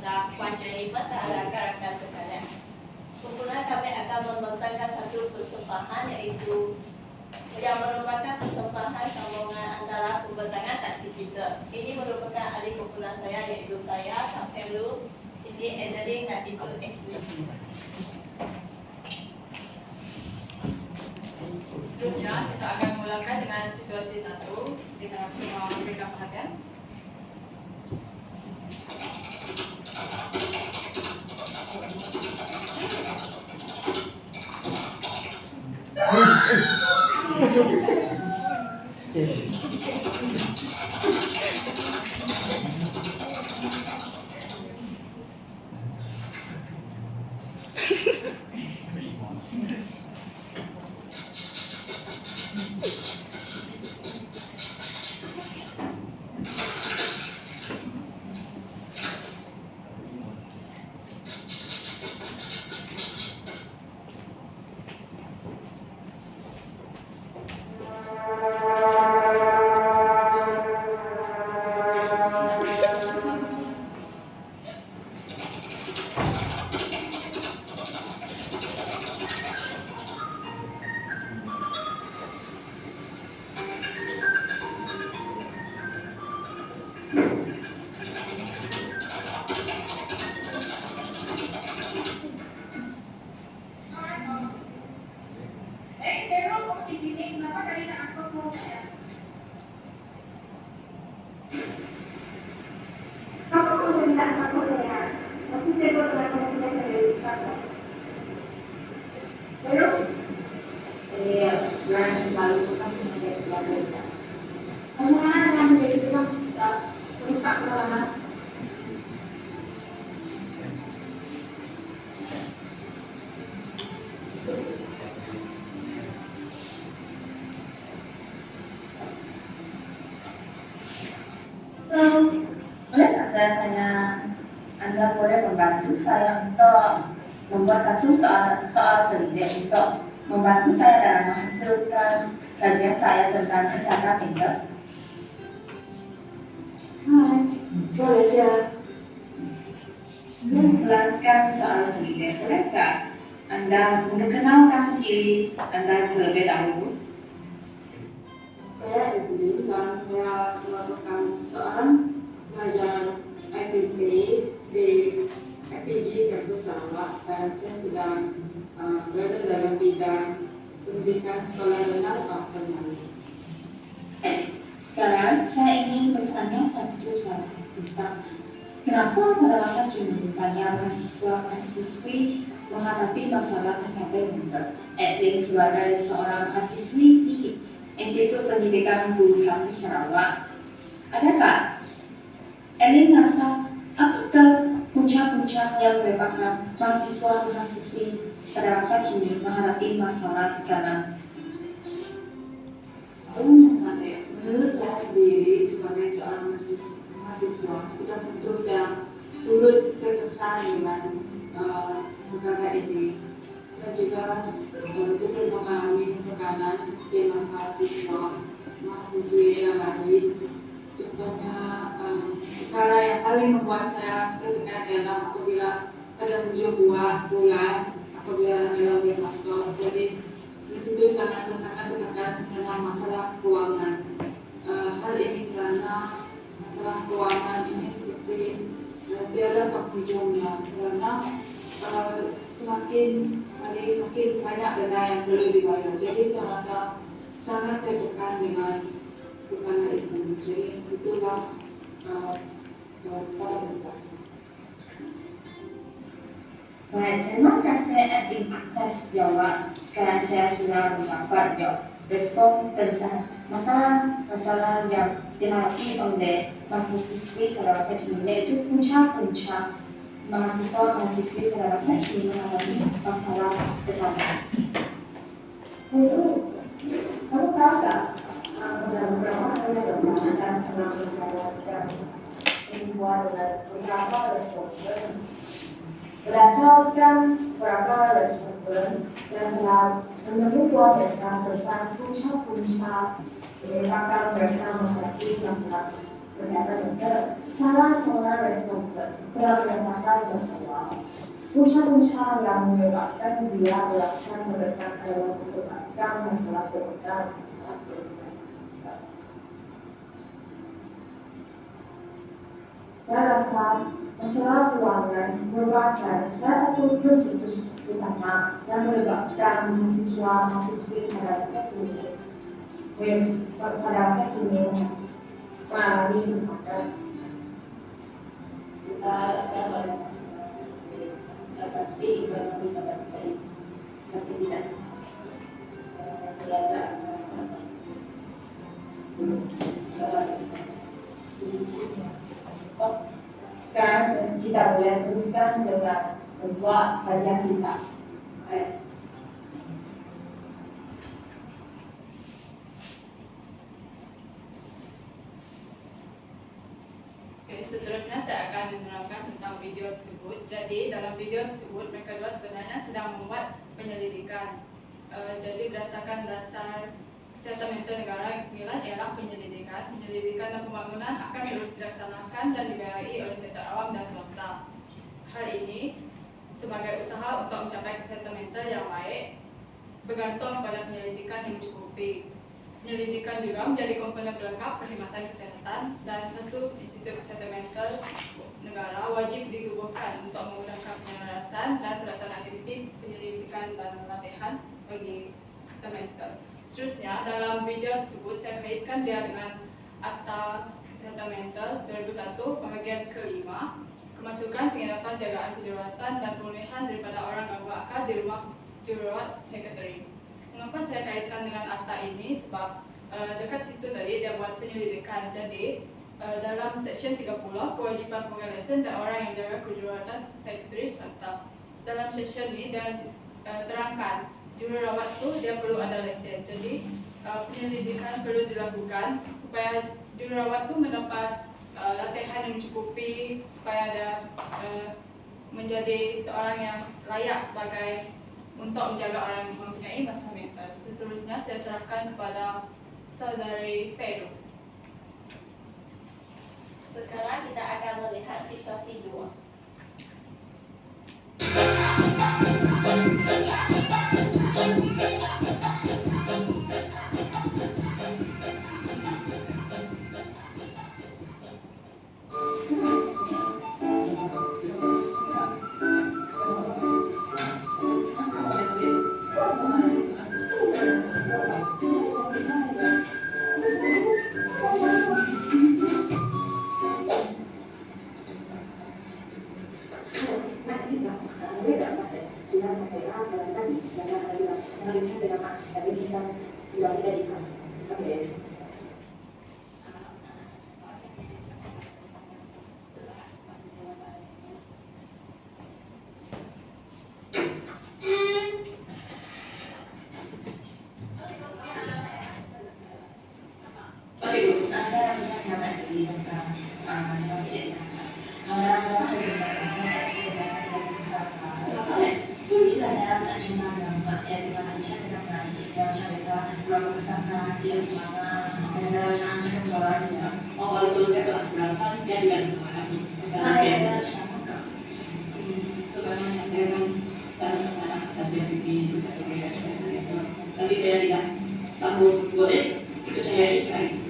pengakuan dari rakan-rakan sekalian. Kumpulan kami akan membentangkan satu persembahan yaitu yang merupakan persembahan sambungan antara pembentangan taktik kita. Ini merupakan adik kumpulan saya yaitu saya, Kak Heru, Siti Edeling dan Ibu Eksli. Seterusnya kita akan mulakan dengan situasi satu. Kita harus semua memberikan perhatian. Anda boleh membantu saya untuk membuat satu soal sendiri untuk membantu saya dalam menghasilkan kajian saya tentang kesehatan mental. Boleh ya. Menjelaskan soal sendiri, bolehkah Anda mengenalkan diri Anda terlebih dahulu? Saya Ibu dan saya merupakan seorang pelajar IPP di IPG Kampus Sarawak dan saya sedang berada dalam bidang pendidikan sekolah rendah bahasa Melayu. Sekarang saya ingin bertanya satu tentang kenapa pada masa kini banyak mahasiswa-mahasiswi menghadapi masalah kesehatan mental. Edwin sebagai seorang mahasiswi di Institut Pendidikan Guru Kampus Sarawak, adakah Elin merasa apakah puncak-puncak yang menyebabkan mahasiswa-mahasiswi pada masa kini menghadapi masalah tekanan? Menurut saya sendiri sebagai seorang mahasiswa sudah tentu saya turut terkesan dengan perkara ini. Saya juga turut mengalami tekanan dengan mahasiswi yang lain. Contohnya perkara yang paling membuat saya tertekan adalah apabila ada muncul bulan apabila dalam bermasuk. Jadi di situ sangat tertekan tentang masalah keuangan. Hal ini karena masalah keuangan ini seperti tiada penghujungnya karena semakin banyak dana yang perlu dibayar. Jadi saya rasa sangat tertekan dengan perkara itu. Jadi itulah pada penjelasan. Baik, terima kasih atas jawab. Sekarang saya sudah mendapat respon tentang masalah yang dihadapi oleh mahasiswi pada masa kini, yaitu puncak-puncak mahasiswa-mahasiswi pada masa kini mengalami masalah tekanan. Kamu tahu tak beberapa ada pembahasan tentang masalah dibuat dengan beberapa responden berdasarkan beberapa responden yang telah menemukan tentang puncak-puncak menyebabkan mereka menghadapi masalah kesehatan mental. salah seorang responden yang menyatakan bahwa usaha-usaha yang menyebabkan dia belasan mendekat dalam sebatang masalah berhutang. Saya rasa masalah keuangan merupakan salah satu pencetus utama yang menyebabkan mahasiswa-mahasiswi pada masa kini mengalami kesulitan. Kita sekarang pasti ekonomi dapat saya aktivitas belajar. Sekarang kita boleh teruskan dengan membuat kajian kita. Oke, seterusnya saya akan menerangkan tentang video tersebut. Jadi dalam video tersebut mereka dua sebenarnya sedang membuat penyelidikan. Jadi berdasarkan dasar kesehatan mental negara yang ke-9 ialah penyelidikan. Penyelidikan dan pembangunan akan terus dilaksanakan dan dibiayai oleh sektor awam dan swasta. Hal ini sebagai usaha untuk mencapai kesehatan mental yang baik bergantung pada penyelidikan yang mencukupi. Penyelidikan juga menjadi komponen pelengkap perkhidmatan kesehatan dan satu institut kesehatan mental negara wajib ditubuhkan untuk memudahkan penyelarasan dan pelaksanaan aktiviti penyelidikan dan latihan bagi kesehatan mental. Seterusnya, dalam video tersebut saya kaitkan dia dengan Akta Kesehatan Mental 2001 bahagian ke-5, kemasukan penginapan jagaan kejuruteraan dan pemulihan daripada orang gangguan akal di rumah jururawat sekretari. Mengapa saya kaitkan dengan akta ini? Sebab dekat situ tadi dia buat penyelidikan. Jadi dalam seksyen 30 kewajipan pemegang lesen dan orang yang jaga kejuruteraan sekretari swasta. Dalam seksyen ini dia terangkan jururawat tu dia perlu ada lesen. Jadi penyelidikan perlu dilakukan supaya jururawat tu mendapat latihan yang mencukupi supaya dia menjadi seorang yang layak sebagai untuk menjaga orang yang mempunyai masalah mental. Seterusnya saya serahkan kepada Saudari Pedro. Sekarang kita akan melihat situasi 2. Saya bisa mendapat diri tentang situasi ini. Orang-orang jika saya tak cuma dapat saya tentang yang saya bisa melakukan kesalahan dia selama dalam macam soalnya. Oh, kalau saya telah berasal, dia juga semangat. Saya sama. Sebenarnya saya kan sama tapi di saya tapi saya tidak tahu boleh itu saya ikan.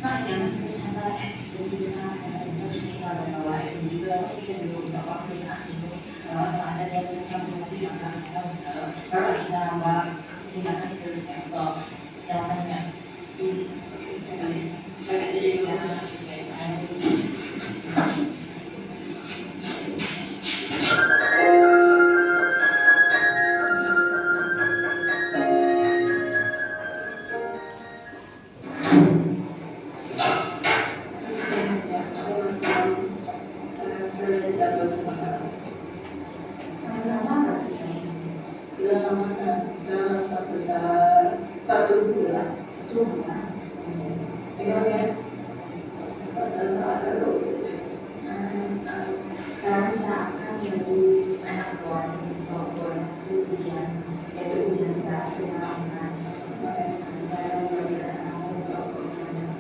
Yang bersama bersama saya harus kita bawa juga sih dan juga waktu saat itu ada yang menghadapi masalah kalau kita bawa tindakan serius untuk jalannya. Saya jadi Sekarang saya akan menjadi anak buah satu ujian, yaitu ujian kelas secara online. Saya menjadi anak untuk ujian.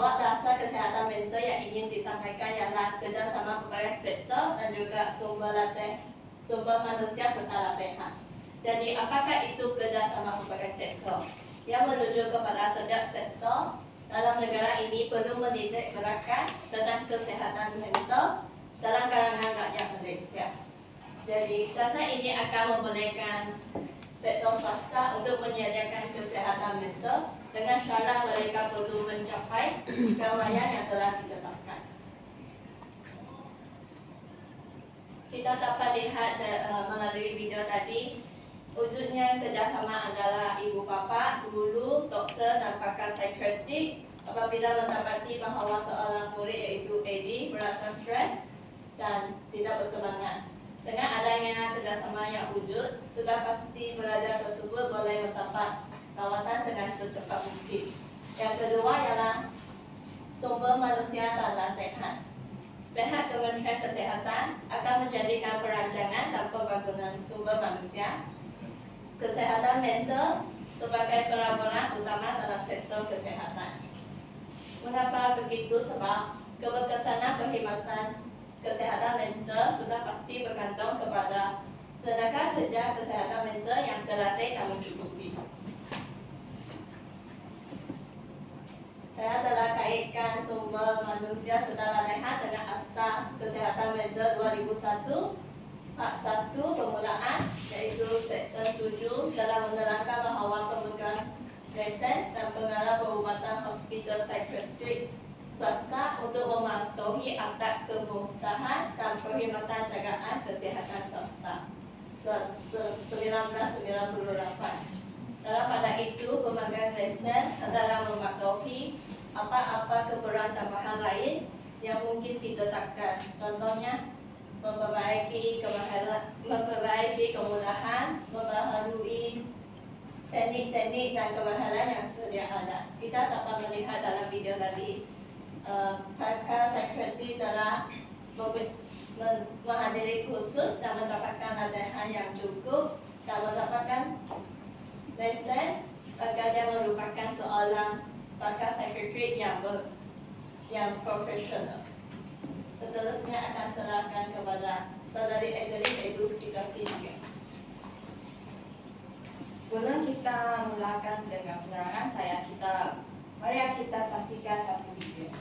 bahwa dasar kesehatan mental yang ingin disampaikan ialah kerjasama berbagai sektor dan juga sumber manusia serta latihan. Jadi, apakah itu kerjasama berbagai sektor? Yang merujuk kepada setiap sektor dalam negara ini perlu menitik beratkan tentang kesehatan mental dalam kalangan rakyat Malaysia. Jadi, dasar ini akan membolehkan sektor swasta untuk menyediakan kesehatan mental dengan syarat mereka perlu mencapai capaian yang telah ditetapkan. Kita dapat lihat melalui video tadi, wujudnya kerjasama antara ibu bapa, guru, doktor dan pakar psikiatrik apabila mendapati bahawa seorang murid iaitu AD merasa stres dan tidak bersemangat. Dengan adanya kerjasama yang wujud, sudah pasti pelajar tersebut boleh mendapat rawatan dengan secepat mungkin. Yang kedua ialah sumber manusia dan latihan. Pihak Kementerian Kesehatan akan menjadikan perancangan dan pembangunan sumber manusia, kesehatan mental sebagai peran utama dalam sektor kesehatan. Mengapa begitu? Sebab keberkesanan perkhidmatan kesehatan mental sudah pasti bergantung kepada tenaga kerja kesehatan mental yang terlatih dan mencukupi. Saya telah kaitkan sumber manusia serta latihan dengan Akta Kesehatan Mental 2001 Part 1 permulaan, yaitu Seksyen 7 dalam menerangkan bahawa pemegang lesen dan pengarah perubatan hospital psikiatrik swasta untuk mematuhi Akta Kemudahan dan Perkhidmatan Jagaan Kesehatan Swasta 1998. Dalam pada itu, pemegang lesen adalah mematuhi apa-apa keperluan tambahan lain yang mungkin ditetapkan. Contohnya, memperbaiki kemudahan, membaharui teknik-teknik dan kemahiran yang sedia ada. Kita dapat melihat dalam video tadi, pakar psikiatri telah menghadiri khusus dan mendapatkan latihan yang cukup dan mendapatkan lesen agar dia merupakan seorang pakar psikiatri yang profesional. Seterusnya akan serahkan kepada saudari Evelyn iaitu situasi juga. Sebelum kita mulakan dengan penerangan saya, mari kita saksikan satu video.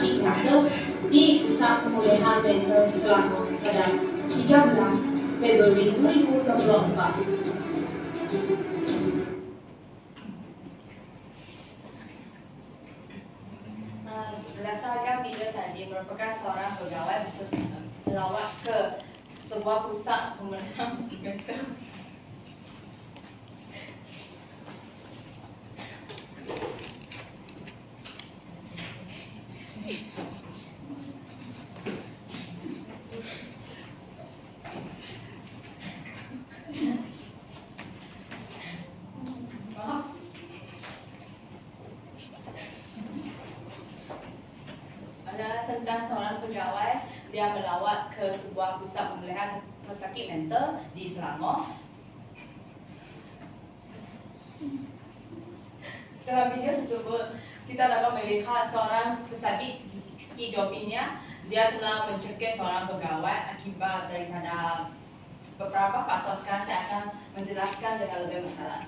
studi mental di Pusat Pemulihan Mental Selangor pada 13 Februari 2024. Berdasarkan video tadi, merupakan seorang pegawai melawat ke sebuah pusat pemulihan mental. Maaf. Adalah tentang seorang pegawai dia melawat ke sebuah pusat pemulihan pesakit mental di Selangor. Dalam video tersebut, kita dapat melihat seorang pesakit skizofrenia. Dia telah mencekik seorang pegawai akibat daripada beberapa faktor. Sekarang saya akan menjelaskan dengan lebih mendalam.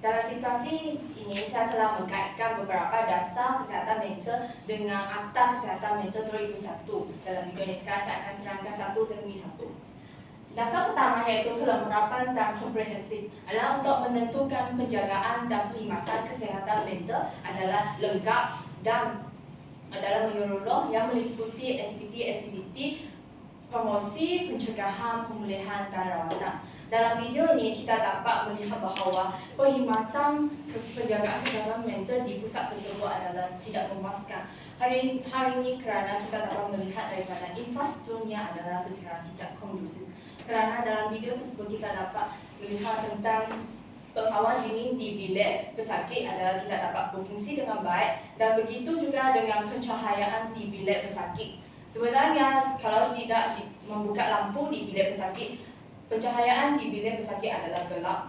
Dalam situasi ini, saya telah mengkaitkan beberapa dasar kesihatan mental dengan Akta Kesihatan Mental 2001. Dalam video ini sekarang saya akan terangkan satu demi satu. Dasar pertama iaitu kelengkapan dan komprehensif adalah untuk menentukan penjagaan dan perkhidmatan kesihatan mental adalah lengkap dan adalah menyeluruh yang meliputi aktiviti-aktiviti promosi, pencegahan, pemulihan dan rawatan. Dalam video ini kita dapat melihat bahawa perkhidmatan penjagaan kesihatan mental di pusat tersebut adalah tidak memuaskan. Hari ini kerana kita dapat melihat daripada infrastrukturnya adalah secara tidak kondusif. Kerana dalam video tersebut kita dapat melihat tentang pengawas dini di bilik pesakit adalah tidak dapat berfungsi dengan baik dan begitu juga dengan pencahayaan di bilik pesakit. Sebenarnya kalau tidak membuka lampu di bilik pesakit, pencahayaan di bilik pesakit adalah gelap.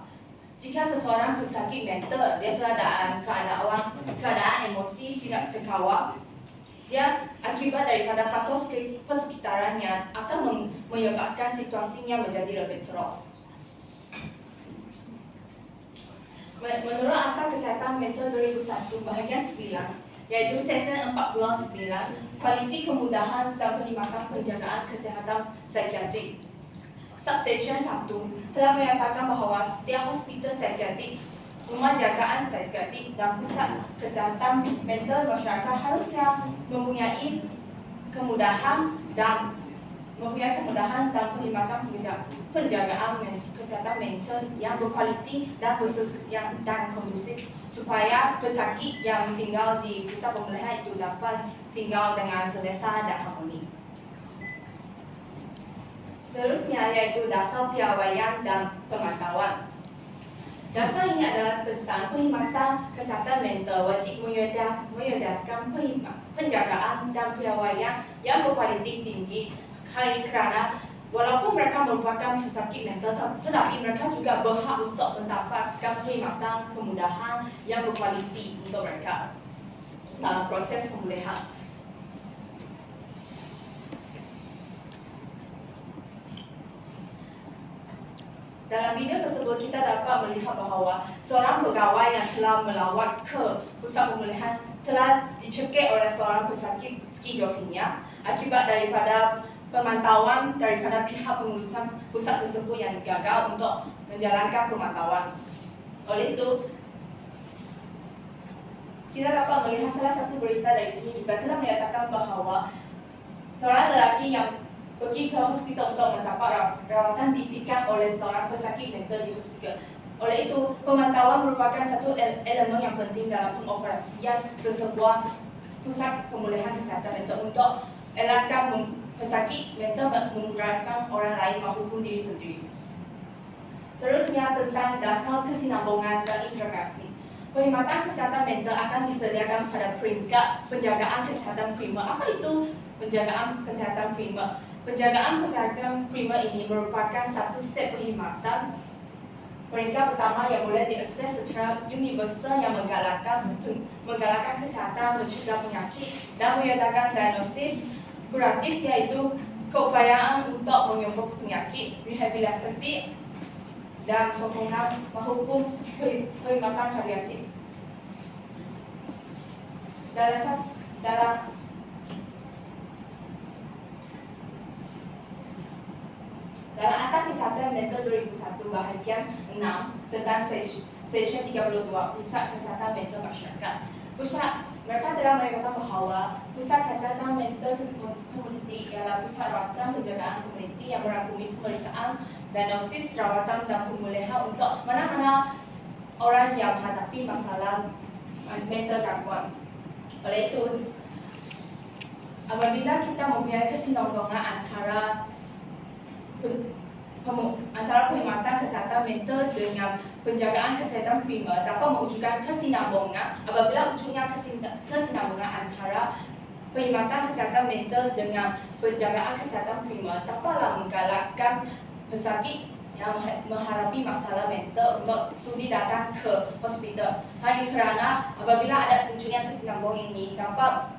Jika seseorang pesakit mental dia sedang dalam keadaan emosi tidak terkawal, dia akibat daripada faktor persekitarannya akan menyebabkan situasinya menjadi lebih teruk. Menurut Akta Kesihatan Mental 2001 bahagian 9, iaitu Seksyen 49, kualiti kemudahan dan perkhidmatan penjagaan kesihatan psikiatrik. Subsection 1 telah menyatakan bahawa setiap hospital psikiatrik, rumah jagaan psikiatrik dan pusat kesihatan mental masyarakat harusnya mempunyai kemudahan dan perkhidmatan penjagaan kesihatan mental yang berkualiti dan kondusif supaya pesakit yang tinggal di pusat pemulihan itu dapat tinggal dengan selesa dan harmoni. Seterusnya iaitu dasar piawaian dan pemantauan. Dasar ini adalah tentang perkhidmatan kesihatan mental wajib menyediakan penjagaan dan piawaian yang berkualiti tinggi. Hal ini kerana walaupun mereka merupakan pesakit mental, tetapi mereka juga berhak untuk mendapatkan perkhidmatan kemudahan yang berkualiti untuk mereka dalam proses pemulihan. Dalam video tersebut kita dapat melihat bahawa seorang pegawai yang telah melawat ke pusat pemulihan telah dicekik oleh seorang pesakit skizofrenia akibat daripada pemantauan daripada pihak pengurusan pusat tersebut yang gagal untuk menjalankan pemantauan. Oleh itu, kita dapat melihat salah satu berita dari sini juga telah menyatakan bahawa seorang lelaki yang pergi ke hospital untuk mendapat rawatan ditikam oleh seorang pesakit mental di hospital. Oleh itu, pemantauan merupakan satu elemen yang penting dalam pengoperasian sesebuah pusat pemulihan kesihatan mental untuk elakkan pesakit mental memudahkan orang lain maupun diri sendiri. Seterusnya tentang dasar kesinambungan dan integrasi. Perkhidmatan kesihatan mental akan disediakan pada peringkat penjagaan kesihatan primer. Apa itu penjagaan kesihatan primer? Penjagaan kesihatan primer ini merupakan satu set perkhidmatan peringkat pertama yang boleh diakses secara universal yang menggalakkan kesihatan, mencegah penyakit dan menyediakan diagnosis kuratif iaitu keupayaan untuk menyembuh penyakit, rehabilitasi dan sokongan maupun perkhidmatan paliatif. Dalam Akta Kesihatan Mental 2001 bahagian 6 tentang Seksyen 32 Pusat Kesihatan Mental Masyarakat, mereka telah menyatakan bahawa Pusat Kesihatan Mental Komuniti ialah pusat rawatan penjagaan komuniti yang merangkumi pemeriksaan, diagnosis, rawatan dan pemulihan untuk mana-mana orang yang menghadapi masalah mental gangguan. Oleh itu, apabila kita mempunyai kesinambungan antara perkhidmatan kesihatan mental dengan penjagaan kesihatan primer dapat mewujudkan kesinambungan. Apabila wujudnya kesinambungan antara perkhidmatan kesihatan mental dengan penjagaan kesihatan primer dapatlah menggalakkan pesakit yang menghadapi masalah mental untuk sudi datang ke hospital. Hanya kerana apabila ada wujudnya kesinambungan ini dapat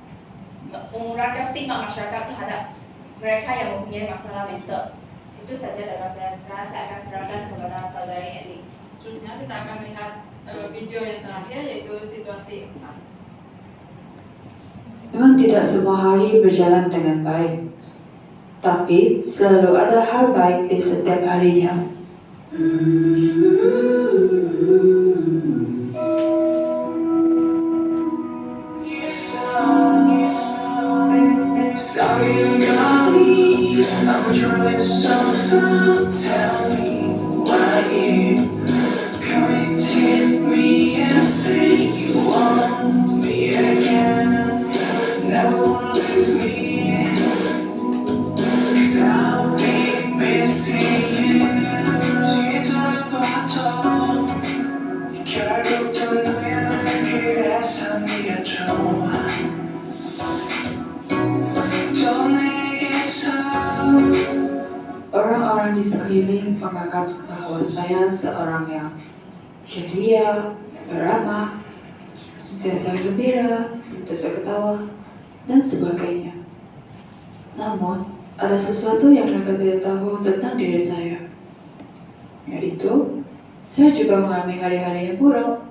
mengurangkan stigma masyarakat terhadap mereka yang mempunyai masalah mental. Itu saja dalam saya. Sekarang saya akan serahkan kepada saudari Eli. Seterusnya kita akan melihat video yang terakhir, yaitu situasi 4. Memang tidak semua hari berjalan dengan baik, tapi selalu ada hal baik di setiap harinya. I'm trying so tell me why you corrected me and say you want me again. Never wanna lose me, 'cause I'll be missing you. 뒤돌아봐도 결국 또 너야 그래서 네가 좋아. Orang-orang di sekeliling menganggap bahwa saya seorang yang ceria, beramah, sentiasa gembira, sentiasa ketawa, dan sebagainya. Namun, ada sesuatu yang mereka tidak tahu tentang diri saya, yaitu saya juga mengalami hari-hari yang buruk.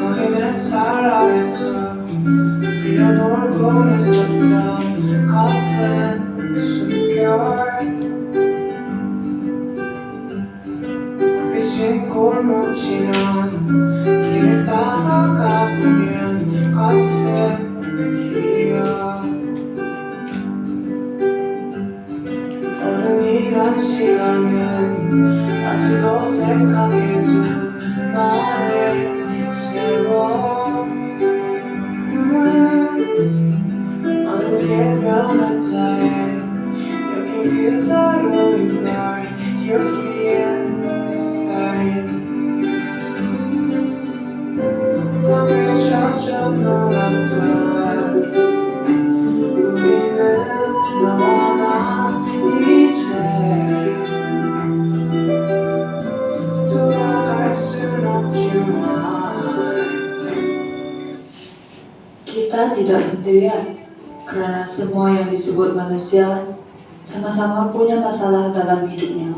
어린 햇살 아래서 피어놀고 있었던 커튼 숨결 굽이진 골목 지나 길을 따라가 보면 같은 기억 어른이란 시간은 아직 어색하게도 나를 세워 어느게 변했다 해 여긴 그대로인 걸 You're feeling the same 밤에 젖어 놀았던 우리는 너와 나 이제 돌아갈 순 없지만 Kita tidak sendirian, karena semua yang disebut manusia sama-sama punya masalah dalam hidupnya.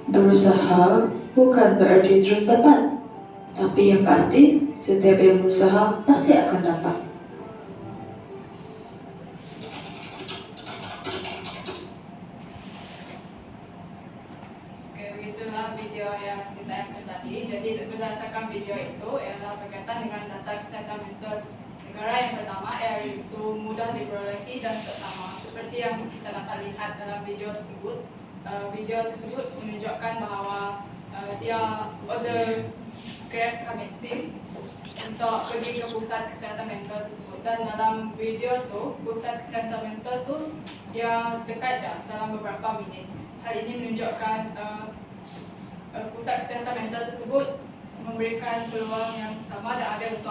Berusaha bukan berarti terus dapat, tapi yang pasti setiap yang berusaha pasti akan dapat. video yang ditayangkan tadi. Jadi berdasarkan video itu ialah berkaitan dengan dasar kesihatan mental negara yang pertama, yaitu mudah diperolehi dan seksama. Seperti yang kita dapat lihat dalam video tersebut, menunjukkan bahawa dia order Grab kami SIM untuk pergi ke pusat kesihatan mental tersebut. Dan dalam video tu, pusat kesihatan mental tu dia dekat je dalam beberapa minit. Hal ini menunjukkan pusat kesihatan mental tersebut memberikan peluang yang sama dan adil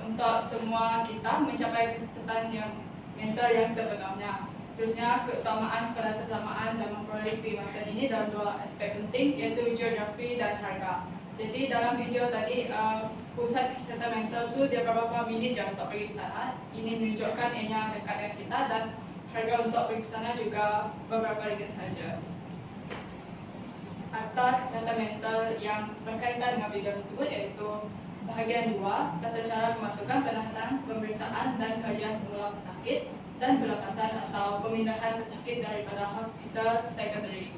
untuk semua kita mencapai kesihatan yang mental yang sebenarnya. Seterusnya, keutamaan kebersamaan dan memperoleh perkhidmatan ini dalam dua aspek penting, iaitu geografi dan harga. Jadi dalam video tadi, pusat kesihatan mental tu dia beberapa minit je untuk pergi ke sana. Ini menunjukkan ianya dekat dengan kita dan harga untuk pergi ke sana juga beberapa ringgit sahaja. Akta kesihatan mental yang berkaitan dengan video tersebut iaitu bahagian 2, tata cara pemasukan, penahanan, pemeriksaan dan kajian semula pesakit dan pelepasan atau pemindahan pesakit daripada hospital psikiatri.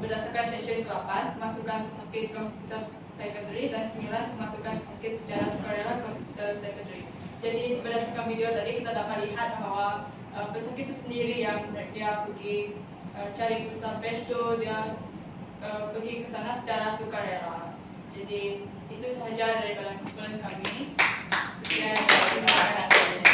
Berdasarkan session ke-8, pemasukan pesakit ke hospital psikiatri, dan 9, pemasukan pesakit secara sukarela ke hospital psikiatri. Jadi berdasarkan video tadi kita dapat lihat bahawa pesakit itu sendiri yang dia pergi cari keputusan page tu, dia pergi ke sana secara sukarela. Jadi itu sahaja daripada kumpulan kami. Sekian, terima kasih.